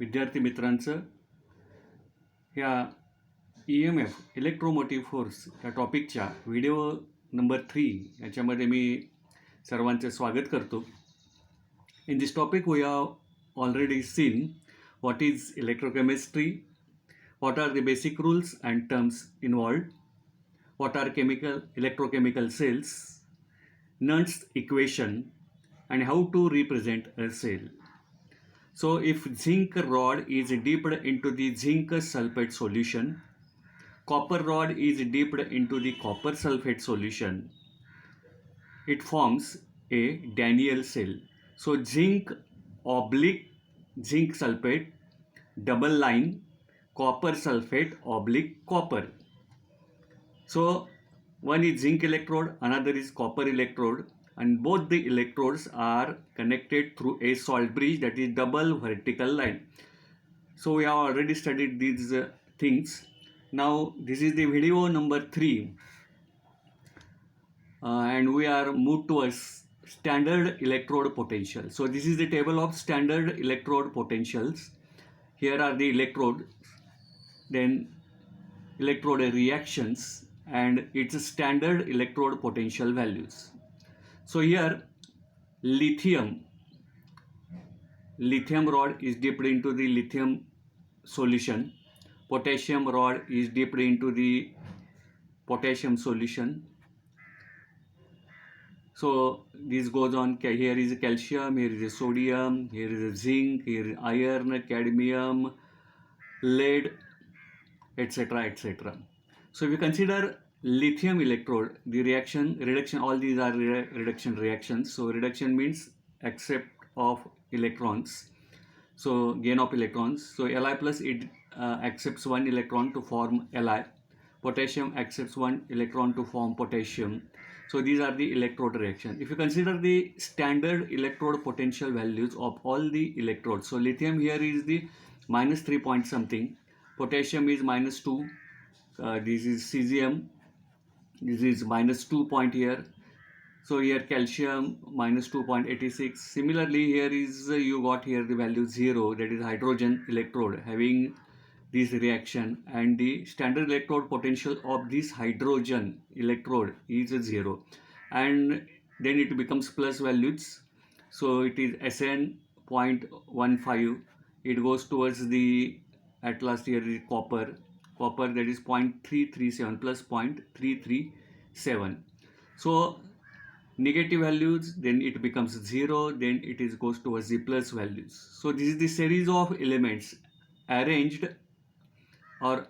विद्यार्थी मित्रांचं ह्या EMF electromotive force या टॉपिकच्या व्हिडिओ नंबर 3 याच्यामध्ये मी सर्वांचे स्वागत करतो. In this topic we have already seen what is electrochemistry, what are the basic rules and terms involved, what are electrochemical cells, Nernst equation, and how to represent a cell. So if zinc rod is dipped into the zinc sulfate solution, copper rod is dipped into the copper sulfate solution, it forms a Daniell cell. So zinc oblique zinc sulfate, double line copper sulfate oblique copper. So one is zinc electrode, another is copper electrode, and both the electrodes are connected through a salt bridge, that is double vertical line. So we have already studied these things. Now this is the video number 3 and we are moved towards standard electrode potential. So this is the table of standard electrode potentials. Here are the electrode, then electrode reactions and its standard electrode potential values. So here lithium rod is dipped into the lithium solution, potassium rod is dipped into the potassium solution. So this goes on. Here is calcium, here is sodium, here is zinc, here is iron, cadmium, lead, etc. etc. So if you consider lithium electrode, the reduction, all these are reduction reactions. So reduction means accept of electrons, so gain of electrons. So Li plus it accepts one electron to form Li, potassium accepts one electron to form potassium. So these are the electrode reactions. If you consider the standard electrode potential values of all the electrodes, so lithium here is the -3 point something, potassium is -2, this is cesium, this is -2 point here. So here calcium -2.86. Similarly here is you got here the value 0, that is hydrogen electrode having this reaction, and the standard electrode potential of this hydrogen electrode is 0, and then it becomes plus values. So it is Sn 0.15, it goes towards the, at last here is copper that is 0.337 plus 0.337. So negative values, then it becomes 0, then it is goes towards the plus values. So this is the series of elements arranged, or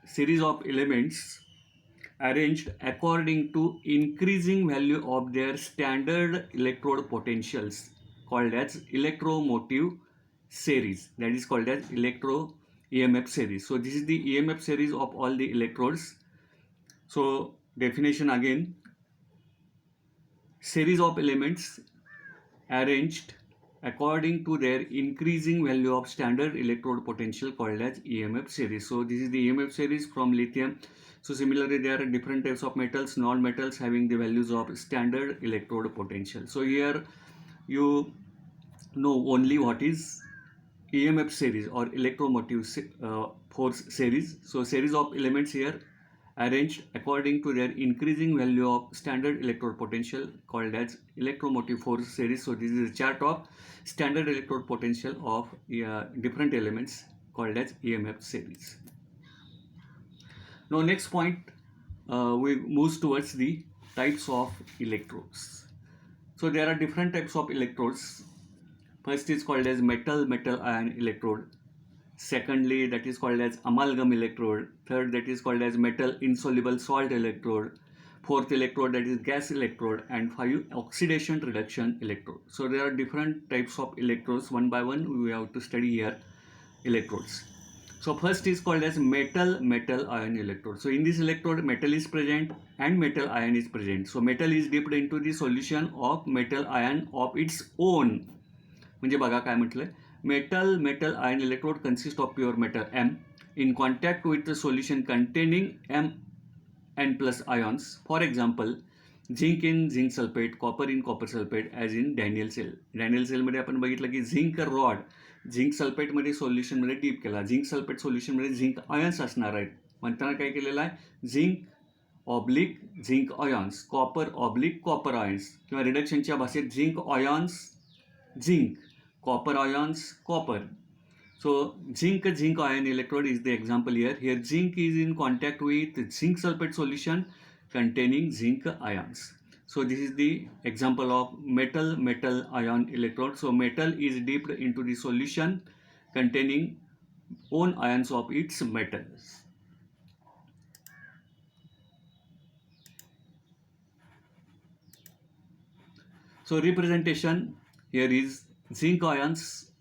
series of elements arranged according to increasing value of their standard electrode potentials, called as electromotive series, that is called as EMF series. So this is the EMF series of all the electrodes. So definition again, series of elements arranged according to their increasing value of standard electrode potential, called as EMF series. So this is the EMF series from lithium. So similarly there are different types of metals, non-metals having the values of standard electrode potential. So here you know only what is EMF series or electromotive force series. So series of elements here arranged according to their increasing value of standard electrode potential, called as electromotive force series. So this is a chart of standard electrode potential of different elements, called as EMF series. Now next point, we move towards the types of electrodes. So there are different types of electrodes. First is called as metal ion electrode. Secondly, that is called as amalgam electrode. Third, that is called as metal insoluble salt electrode. Fourth electrode, that is gas electrode. And 5, oxidation reduction electrode. So there are different types of electrodes. One by one we have to study here electrodes. So first is called as metal ion electrode. So in this electrode, metal is present and metal ion is present. So metal is dipped into the solution of metal ion of its own. म्हणजे बघा काय म्हटलंय, metal ion electrode consists of pure metal M in contact with the solution containing Mn plus ions. For example, zinc in zinc sulphate, copper in copper sulphate, as in Daniell cell. Daniell सेलमध्ये आपण बघितलं की zinc rod zinc सल्फेटमध्ये सोल्युशनमध्ये dip केला. Zinc sulphate सोल्युशनमध्ये zinc ions असणार आहेत. म्हणताना काय केलेलं आहे, zinc oblique zinc ions, copper oblique copper ions, किंवा रिडक्शनच्या भाषेत zinc ions zinc, copper ions copper. So zinc ion electrode is the example here. Here zinc is in contact with zinc sulfate solution containing zinc ions. So this is the example of metal ion electrode. So metal is dipped into the solution containing own ions of its metals. So representation here is zinc ions,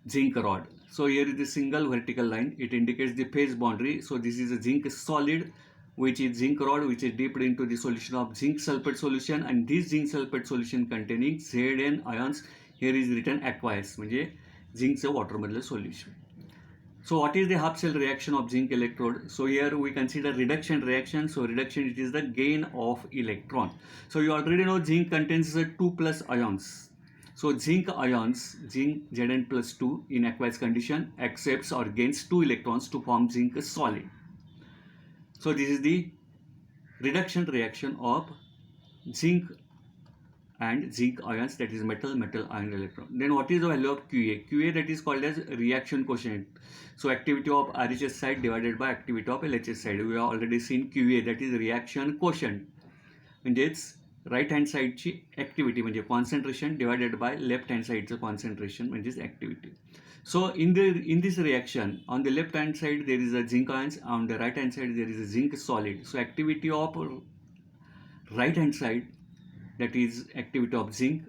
zinc rod. So here is the single vertical line. It indicates the phase boundary. So this is a zinc solid, which is zinc rod, which is dipped into the solution of zinc sulfate solution, and this zinc sulfate solution containing Zn ions. Here is written aqueous, म्हणजे झिंकचं वॉटरमधलं solution. So what is the half cell reaction of zinc electrode? So here we consider reduction reaction. So reduction, it is the gain of electron. So you already know zinc contains 2+ ions. So zinc ions, zinc Zn plus 2 in aqueous condition accepts or gains 2 electrons to form zinc solid. So this is the reduction reaction of zinc and zinc ions, that is metal ion electron. Then what is the value of Qa? Qa, that is called as reaction quotient. So activity of RHS side divided by activity of LHS side. We have already seen Qa, that is reaction quotient. म्हणजेच right hand साईडची activity म्हणजे concentration divided by left hand साईडचं concentration म्हणजेच activity. So in this reaction, on the left hand side there is a zinc ions, on the right hand side there is a zinc solid. So activity of right hand side, that is activity of zinc,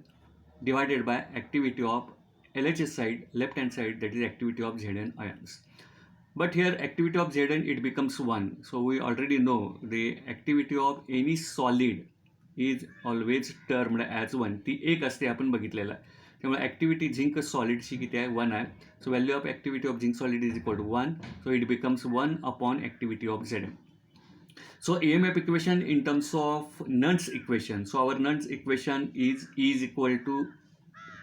divided by activity of LHS side, left hand side, that is activity of Zn ions. But here activity of Zn, it becomes 1. So we already know the activity of any solid is always termed as 1. ती एक असते, आपण बघितलेलं आहे. त्यामुळे activity zinc सॉलिडची किती आहे, 1 आहे. So value of activity of zinc solid is equal to 1. So it becomes 1 upon activity of Zn. So EMF equation in terms of Nernst equation. So our Nernst equation is E is equal to,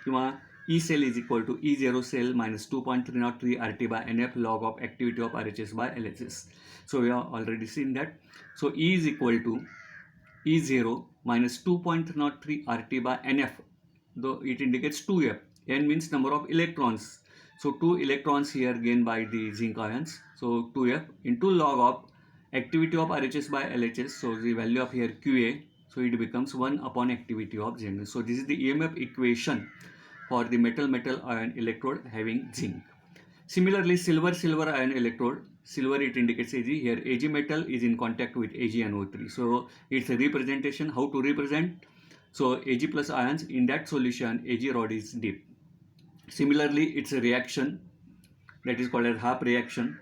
किंवा E cell is equal to E0 cell minus 2.303 RT by NF log of activity of RHS by LHS. So we have already seen that. So E is equal to E0 minus 2.03 RT by NF, though it indicates 2F. N means number of electrons. So 2 electrons here gained by the zinc ions. So 2F into log of activity of RHS by LHS. So the value of here Qa, so it becomes 1 upon activity of Zn. So this is the EMF equation for the metal ion electrode having zinc. Similarly, silver ion electrode, silver it indicates Ag. Here Ag metal is in contact with AgNO3. So it's a representation. How to represent? So Ag plus ions in that solution, Ag rod is deep. Similarly, it's a reaction that is called as half reaction.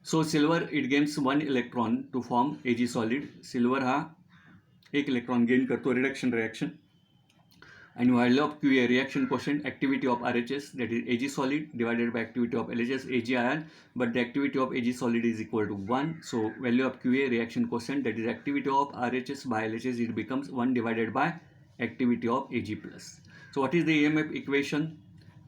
So silver, it gains 1 electron to form Ag solid. Silver हा एक electron gain करतो reduction reaction. आणि value of Qa, reaction quotient, activity of RHS, that is Ag solid divided by activity of LHS, Ag ion, but the activity of Ag solid is equal to 1. So value of Qa, reaction quotient, that is activity of RHS by LHS, it becomes 1 divided by activity of Ag plus. So what is the EMF equation?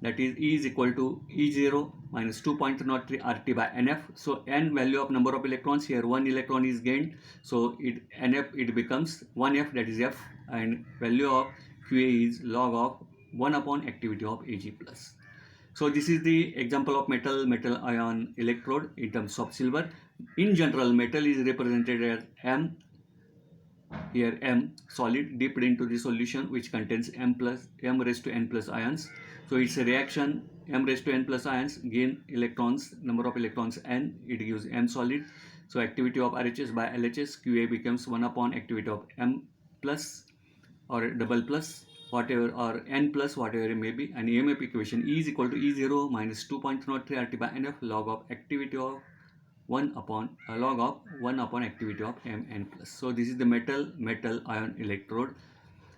That is E is equal to E0 minus 2.03 RT by NF. So N, value of number of electrons, here 1 electron is gained. So NF, it becomes 1F, that is F, and value of Qa is log of 1 upon activity of Ag plus. So this is the example of metal ion electrode in terms of silver. In general, metal is represented as M. Here M solid dipped into the solution which contains M raised to N plus ions. So it's a reaction, M raised to N plus ions gain electrons, number of electrons N, it gives M solid. So activity of RHS by LHS, Qa becomes 1 upon activity of M plus or double plus, whatever, or N plus, whatever it may be. And EMF equation E is equal to E0 minus 2.03 RT by NF log of activity of 1 upon log of 1 upon activity of Mn plus. So this is the metal ion electrode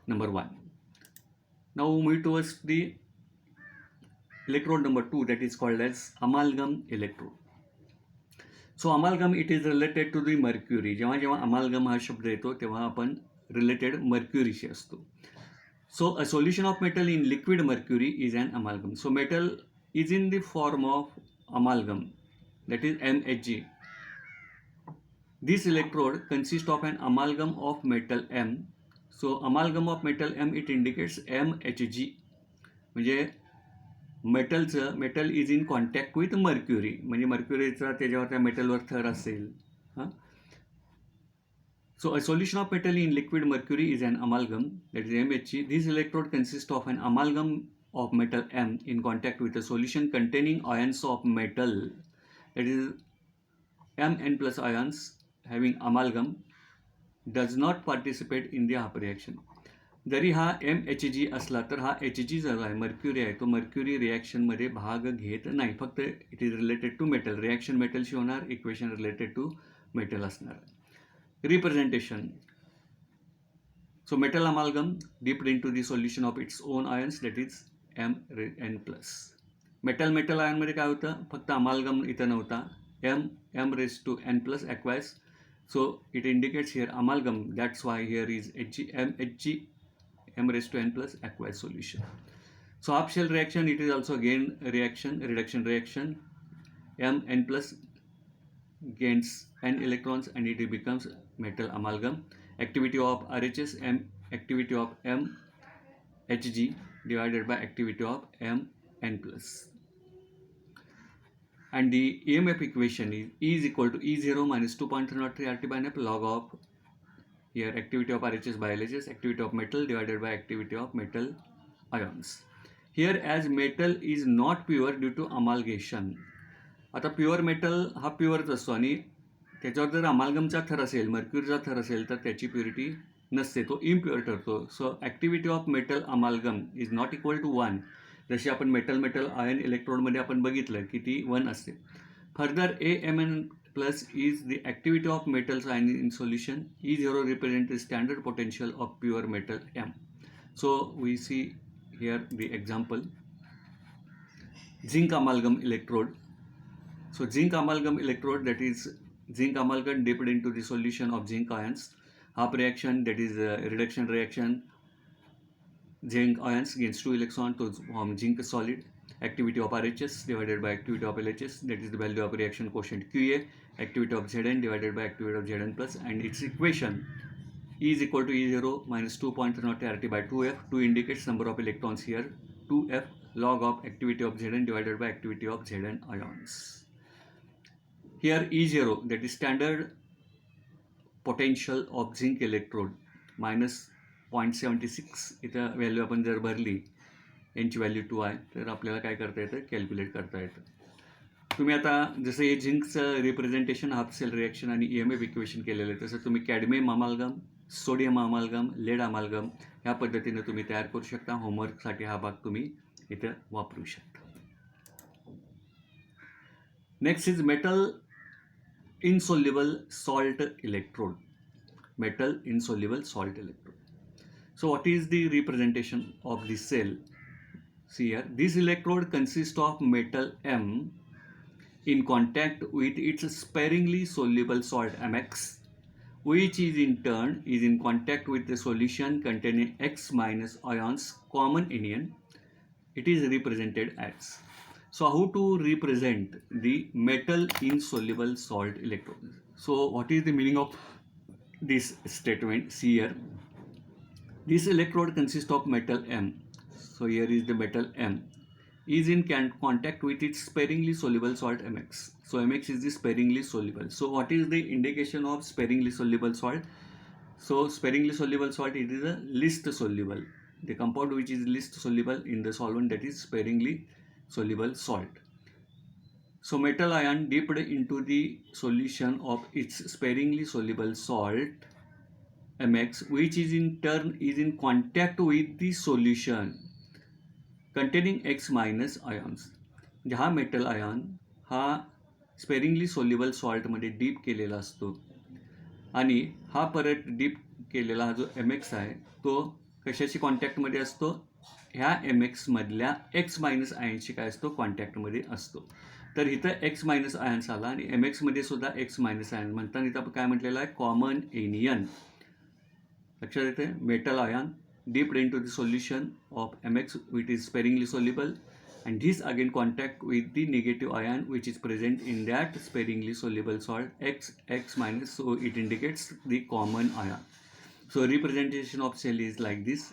number 1. Now we move towards the electrode number 2, that is called as amalgam electrode. So amalgam, it is related to the mercury. जेव्हा amalgam हा शब्द येतो तेव्हा आपण related मर्क्युरीशी असतो. So a solution of metal in liquid mercury is an amalgam. So metal is in the form of amalgam, that is MHG. This electrode consists of an amalgam of metal M. So amalgam of metal M, it indicates MHG. म्हणजे metal is in contact with mercury, म्हणजे मर्क्युरीचा त्याच्यावर त्या मेटलवर थर असेल. हां, so a solution of metal in liquid mercury is an amalgam, that is MHG. This electrode consists of an amalgam of metal M in contact with a solution containing ions of metal, that is Mn plus ions having amalgam does not participate in the half reaction. जरी हा MHG असला तर हा HG जो आहे mercury आहे तो mercury रिॲक्शनमध्ये भाग घेत नाही, फक्त it is related to metal. Reaction मेटलशी होणार, इक्वेशन रिलेटेड टू मेटल असणार. Representation. So metal amalgam dipped into the solution of its own ions, that is Mn plus. Metal आयनमध्ये काय होतं, फक्त अमालगम इथं नव्हता, m raised to n plus aqueous. So it indicates here amalgam, that's why here is MHG, m raised to n plus aqueous solution. So half shell reaction, it is also again reduction reaction. Mn plus gains n electrons and it becomes metal amalgam. Activity of RHS, activity of MHG divided by activity of Mn plus. And the EMF equation is E is equal to E0 minus 2.303 RT by NF log of here activity of RHS by LHS, activity of metal divided by activity of metal ions. Here as metal is not pure due to amalgamation. आता pure metal हा प्युअरच असतो आणि त्याच्यावर जर अमालगमचा थर असेल, मर्क्युरीचा थर असेल तर त्याची प्युरिटी नसते, तो इम्प्युअर ठरतो. So activity of metal amalgam is not equal to 1. जशी आपण मेटल आयन इलेक्ट्रोडमध्ये आपण बघितलं की ती 1 असते. Further Amn plus is the activity of metals ion in solution. E0 represents the standard potential of pure metal M. So we see here the example. Zinc amalgam electrode. So zinc amalgam electrode, that is zinc amalgam dipped into the solution of zinc ions. Half reaction, that is reduction reaction. Zinc ions gains 2 electrons to form zinc solid. Activity of RHS divided by activity of LHS, that is the value of reaction quotient Qa. Activity of Zn divided by activity of Zn plus, and its equation E is equal to E0 minus 2.3 RT by 2F. 2 indicates number of electrons here. 2F log of activity of Zn divided by activity of Zn ions. Here E0, that is standard potential of zinc electrode, minus 0.76. इथं value आपण जर भरली, यांची value 2 आहे, तर आपल्याला काय करता येतं, कॅल्क्युलेट करता येतं. तुम्ही आता जसं हे झिंकचं रिप्रेझेंटेशन हाफ सेल रिॲक्शन आणि EMF इक्वेशन केलेलं आहे, तसं तुम्ही cadmium amalgam, sodium amalgam, lead amalgam ह्या पद्धतीनं तुम्ही तयार करू शकता. होमवर्कसाठी हा भाग तुम्ही इथं वापरू शकता. Next is metal insoluble salt electrode. Metal insoluble salt electrode. So what is the representation of this cell? See here, this electrode consists of metal M in contact with its sparingly soluble salt Mx, which is in turn is in contact with the solution containing X minus ions common anion. It is represented as. So how to represent the metal insoluble salt electrode? So what is the meaning of this statement? See here, this electrode consists of metal M. So here is the metal M is in contact with its sparingly soluble salt Mx. So Mx is the sparingly soluble. So what is the indication of sparingly soluble salt? So sparingly soluble salt, it is a least soluble. The compound which is least soluble in the solvent, that is sparingly soluble salt. So metal ion dipped into the solution of its sparingly soluble salt Mx, which is in turn is in contact with the solution containing X minus ions. हा metal ion हा sparingly soluble सॉल्टमध्ये deep केलेला असतो आणि हा परत deep केलेला हा जो Mx आहे तो कशाशी कॉन्टॅक्टमध्ये असतो, ह्या Mx मधल्या X मायनस आयन्सशी काय असतो, कॉन्टॅक्टमध्ये असतो. तर इथं X मायनस आयन्स आला आणि Mx मध्ये सुद्धा X मायनस आयन म्हणताना इथं आपण काय म्हटलेलं आहे, कॉमन एनियन. लक्षात येते, metal ion dipped into the solution of Mx, which is sparingly soluble, and this again contact with the negative ion which is present in that sparingly soluble salt X minus, so it indicates the common ion. So representation of cell is like this: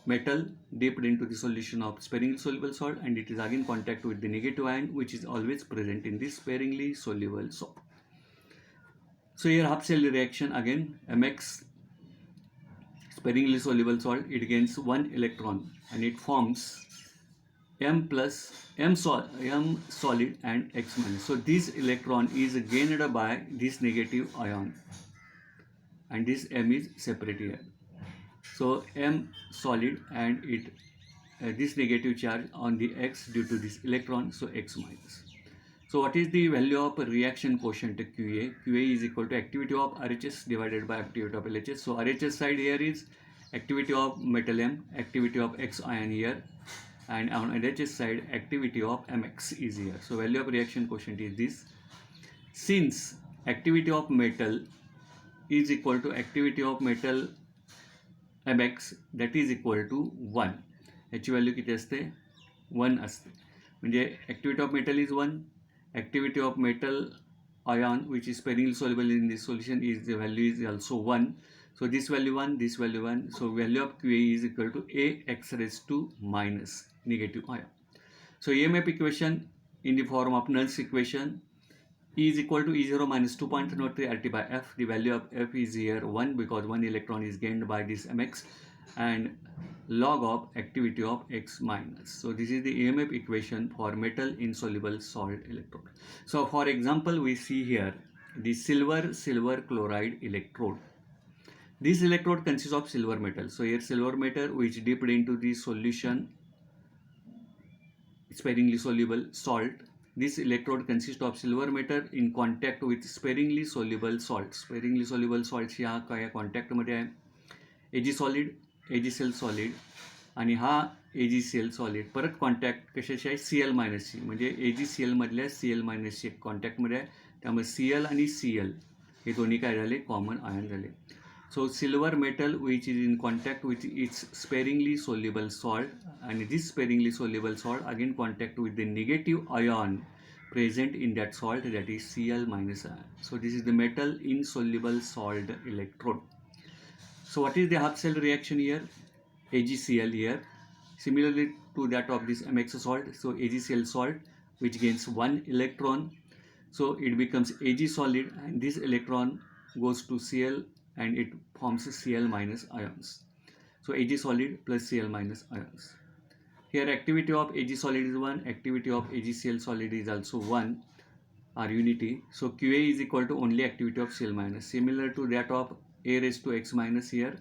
metal dipped into the solution of sparingly soluble salt, and it is again contact with the negative ion which is always present in the sparingly soluble salt. So here half cell reaction again, Mx sparingly soluble salt, it gains one electron and it forms M plus M solid and X minus. So this electron is gained by this negative ion, and this M is separate here. So M solid and it this negative charge on the X due to this electron, so X minus. So what is the value of reaction quotient QA? QA is equal to activity of RHS divided by activity of LHS. So RHS side here is activity of metal M, activity of X ion here, and on LHS side activity of Mx is here. So value of reaction quotient is this. Since activity of metal is equal to activity of metal Mx, that is equal to 1. याची value किती असते? 1 असते. म्हणजे activity of metal is 1, activity of metal ion which is sparingly soluble in this solution is the value is also 1. So this value 1, this value 1. So value of QA is equal to AX raised to minus negative ion. So EMF equation in the form of Nernst equation, E is equal to E0 minus 2.03 RT by F. The value of F is here 1 because 1 electron is gained by this Mx, and log of activity of X minus. So this is the EMF equation for metal insoluble salt electrode. So for example, we see here the silver chloride electrode. This electrode consists of silver metal. So here silver metal which dipped into the solution sparingly soluble salt. This electrode consists of silver metal in contact with sparingly soluble salt. Sparingly soluble salt ह्या काय contact मध्ये आहे? Ag solid, AgCl solid, आणि हा AgCl solid परत contact कशाशी आहे? Cl मायनसची, म्हणजे AgCl मधल्या Cl मायनसची कॉन्टॅक्टमध्ये आहे. त्यामुळे Cl आणि Cl हे दोन्ही काय झाले? कॉमन आयन झाले. So silver metal which is in contact with its sparingly soluble salt, and this sparingly soluble salt again contact with the negative ion present in that salt, that is Cl minus ion. So this is the metal insoluble salt electrode. So what is the half cell reaction here? AgCl here, similarly to that of this Mx salt. So AgCl salt which gains one electron, so it becomes Ag solid, and this electron goes to Cl and it forms Cl minus ions. So Ag solid plus Cl minus ions. Here activity of Ag solid is 1, activity of AgCl solid is also 1, are unity. So QA is equal to only activity of Cl minus, similar to that of A raised to X minus here.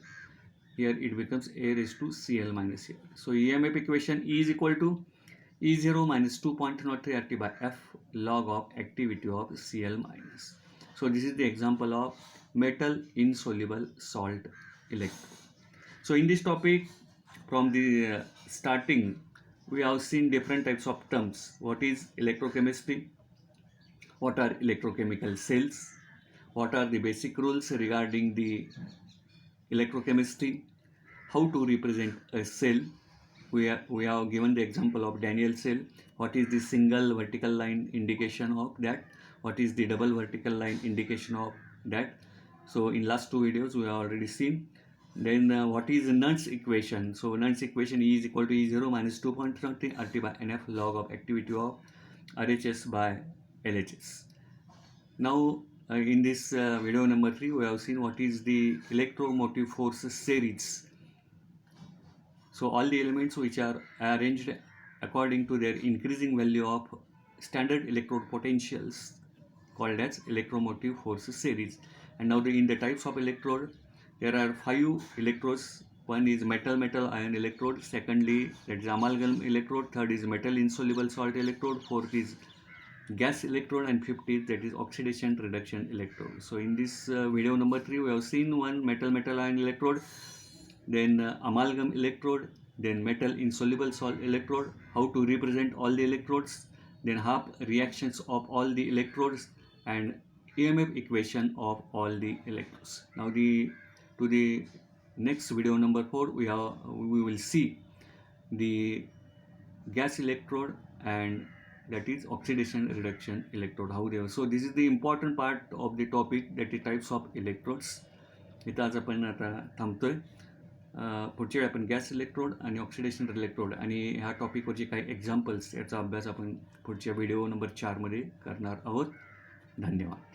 Here it becomes A raised to Cl minus here. So EMF equation E is equal to E0 minus 2.03 RT by F log of activity of Cl minus. So this is the example of metal insoluble salt electrode. So in this topic, from the starting, we have seen different types of terms. What is electrochemistry? What are electrochemical cells? What are the basic rules regarding the electrochemistry? How to represent a cell? We have given the example of Daniell cell. What is the single vertical line indication of that? What is the double vertical line indication of that? So in last two videos we have already seen. Then what is Nernst equation? So Nernst equation E is equal to E0 minus 2.30 RT by NF log of activity of RHS by LHS. Now in this video number 3 we have seen what is the electromotive force series. So all the elements which are arranged according to their increasing value of standard electrode potentials called as electromotive force series. And now in the types of electrode, there are 5 electrodes. One is metal ion electrode, secondly that is amalgam electrode, third is metal insoluble salt electrode, fourth is gas electrode, and fifth is that is oxidation reduction electrode. So in this video number 3 we have seen one metal ion electrode, then amalgam electrode, then metal insoluble salt electrode, how to represent all the electrodes, then half reactions of all the electrodes, and EMF equation of all the electrodes. Now to the Next video number 4, we will see the gas electrode and that is oxidation reduction electrode, how they are. So this is the important part of the topic, that is types of electrodes. इथं आज आपण आता थांबतोय. पुढच्या वेळी आपण gas electrode आणि oxidation electrode आणि ह्या टॉपिकवरचे काही एक्झाम्पल्स याचा अभ्यास आपण पुढच्या व्हिडिओ नंबर 4 मध्ये करणार आहोत. धन्यवाद.